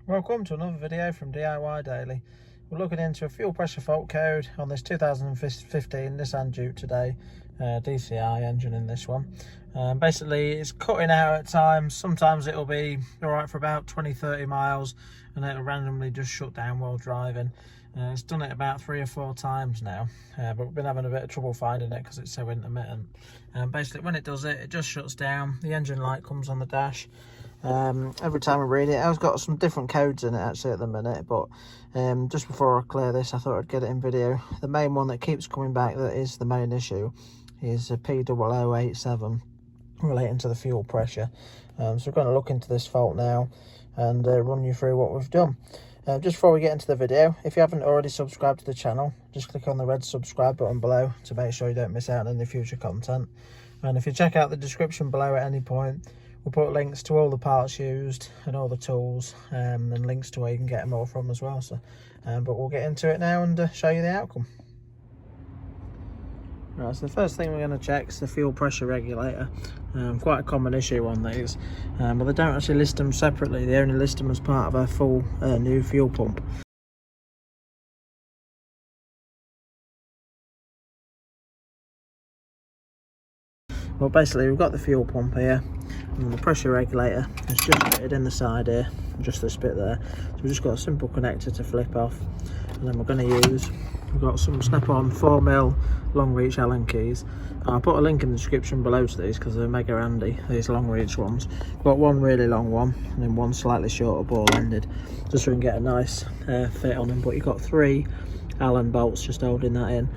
Welcome to another video from DIY Daily. We're looking into a fuel pressure fault code on this 2015 Nissan Juke today. DCI engine in this one. Basically it's cutting out at times. Sometimes it'll be alright for about 20-30 miles and it'll randomly just shut down while driving. It's done it about 3 or 4 times now, but we've been having a bit of trouble finding it because it's so intermittent. Basically when it does it, it just shuts down. The engine light comes on the dash. Every time I read it, it's got some different codes in it actually at the minute, but just before I clear this, I thought I'd get it in video. The main one that keeps coming back, that is the main issue, is a P0087 relating to the fuel pressure. So we're going to look into this fault now and run you through what we've done. Just before we get into the video, if you haven't already subscribed to the channel, just click on the red subscribe button below to make sure you don't miss out on any future content. And if you check out the description below at any point, we'll put links to all the parts used and all the tools, and links to where you can get them all from as well. So, but we'll get into it now and show you the outcome. Right, so the first thing we're going to check is the fuel pressure regulator. Quite a common issue on these, but they don't actually list them separately. They only list them as part of a full new fuel pump. Well, basically we've got the fuel pump here and the pressure regulator is just fitted in the side here, just this bit there. So we've just got a simple connector to flip off, and then we're going to use, we've got some snap-on 4mm long reach Allen keys. I'll put a link in the description below to these because they're mega handy, these long reach ones. We've got one really long one and then one slightly shorter ball ended, just so we can get a nice fit on them. But you've got 3 Allen bolts just holding that in.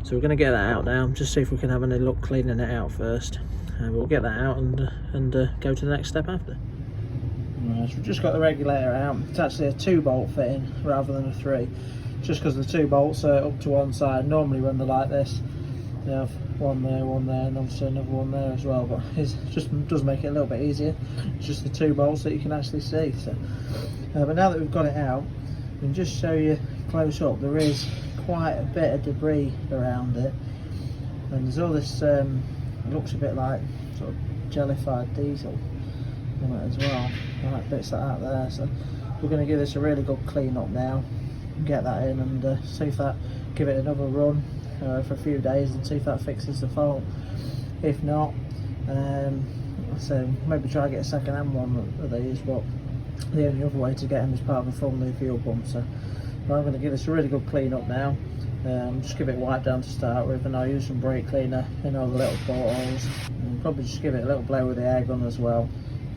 So we're going to get that out now, just see if we can have any luck cleaning it out first. We'll get that out and go to the next step after. Right, so we've just got the regulator out. It's actually a 2-bolt fitting rather than a 3, just because the 2 bolts are up to one side. Normally when they're like this, they have one there, and obviously another one there as well, but it just does make it a little bit easier. It's just the 2 bolts that you can actually see. So, but now that we've got it out, I can just show you close up. There is quite a bit of debris around it, and there's all this it looks a bit like sort of jellified diesel on it as well, like bits like that there. So we're going to give this a really good clean up now, get that in and see if that, give it another run for a few days and see if that fixes the fault. If not, so maybe try and get a second hand one of these, but the only other way to get them is part of a full new fuel pump. So I'm going to give this a really good clean up now. Just give it a wipe down to start with, and I'll use some brake cleaner in all the little portholes, and probably just give it a little blow with the air gun as well.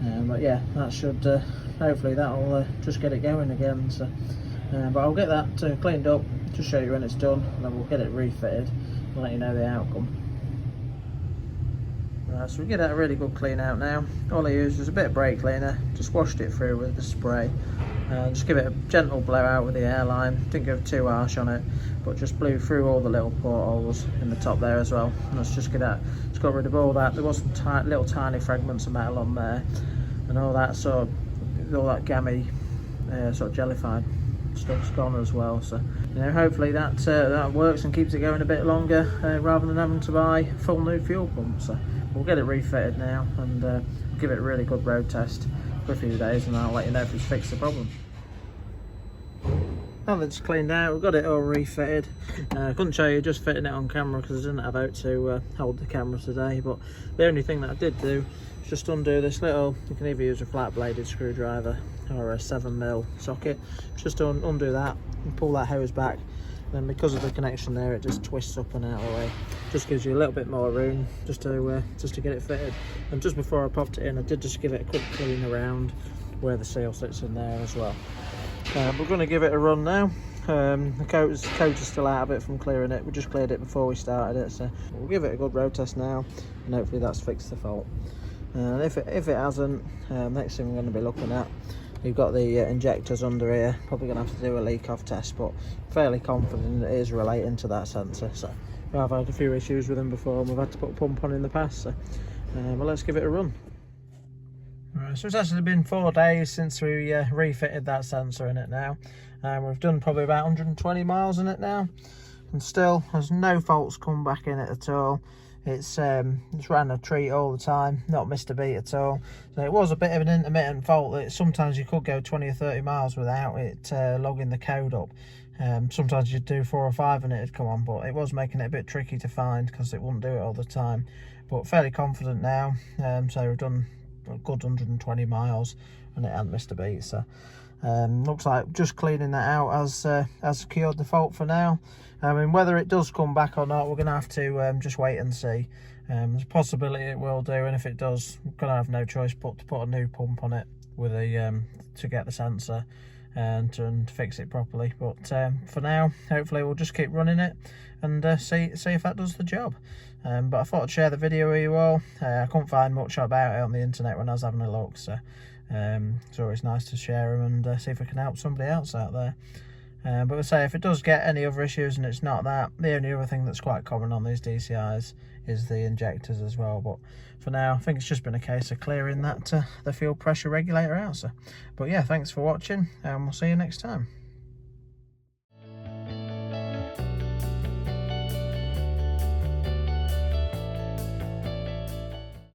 But yeah, that should hopefully that'll just get it going again. So but I'll get that cleaned up, just show you when it's done, and then we'll get it refitted and let you know the outcome. Right, so we get a really good clean out now. All I used was a bit of brake cleaner, just washed it through with the spray, and just give it a gentle blowout with the airline. Didn't go too harsh on it, but just blew through all the little portholes in the top there as well. And let's just get that, just got rid of all that. There was some little tiny fragments of metal on there, and all that sort of, all that gammy sort of jellified stuff's gone as well. So you know, hopefully that that works and keeps it going a bit longer, rather than having to buy a full new fuel pump. So we'll get it refitted now and give it a really good road test for a few days, and I'll let you know if it's fixed the problem. Now that it's cleaned out, we've got it all refitted. I couldn't show you just fitting it on camera because I didn't have out to hold the camera today, but the only thing that I did do is just undo this little, you can either use a flat bladed screwdriver or a 7mm socket. Just undo that and pull that hose back. Then because of the connection there, it just twists up and out of the way. Just gives you a little bit more room just to get it fitted. And just before I popped it in, I did just give it a quick clean around where the seal sits in there as well. We're going to give it a run now. The coat is still out of it from clearing it. We just cleared it before we started it, so we'll give it a good road test now, and hopefully that's fixed the fault. And if it hasn't, next thing we're going to be looking at, you've got the injectors under here. Probably going to have to do a leak off test, but fairly confident it is relating to that sensor. So I've had a few issues with them before, and we've had to put a pump on in the past. So well, let's give it a run. Right, so it's actually been 4 days since we refitted that sensor in it now. We've done probably about 120 miles in it now, and still there's no faults come back in it at all. it's ran a treat all the time, not missed a beat at all. So it was a bit of an intermittent fault that sometimes you could go 20 or 30 miles without it logging the code up. Sometimes you'd do 4 or 5 and it'd come on, but it was making it a bit tricky to find because it wouldn't do it all the time. But fairly confident now. So we've done a good 120 miles and it hadn't missed a beat. So looks like just cleaning that out has cured the fault for now. I mean, whether it does come back or not, we're going to have to just wait and see. There's a possibility it will do, and if it does, we're going to have no choice but to put a new pump on it with a to get the sensor and to fix it properly. But for now, hopefully we'll just keep running it and see if that does the job. But I thought I'd share the video with you all. I couldn't find much about it on the internet when I was having a look, so it's always nice to share them and see if we can help somebody else out there. But we'll say if it does get any other issues and it's not that, the only other thing that's quite common on these DCIs is the injectors as well. But for now, I think it's just been a case of clearing that the fuel pressure regulator out. So, but yeah, thanks for watching and we'll see you next time.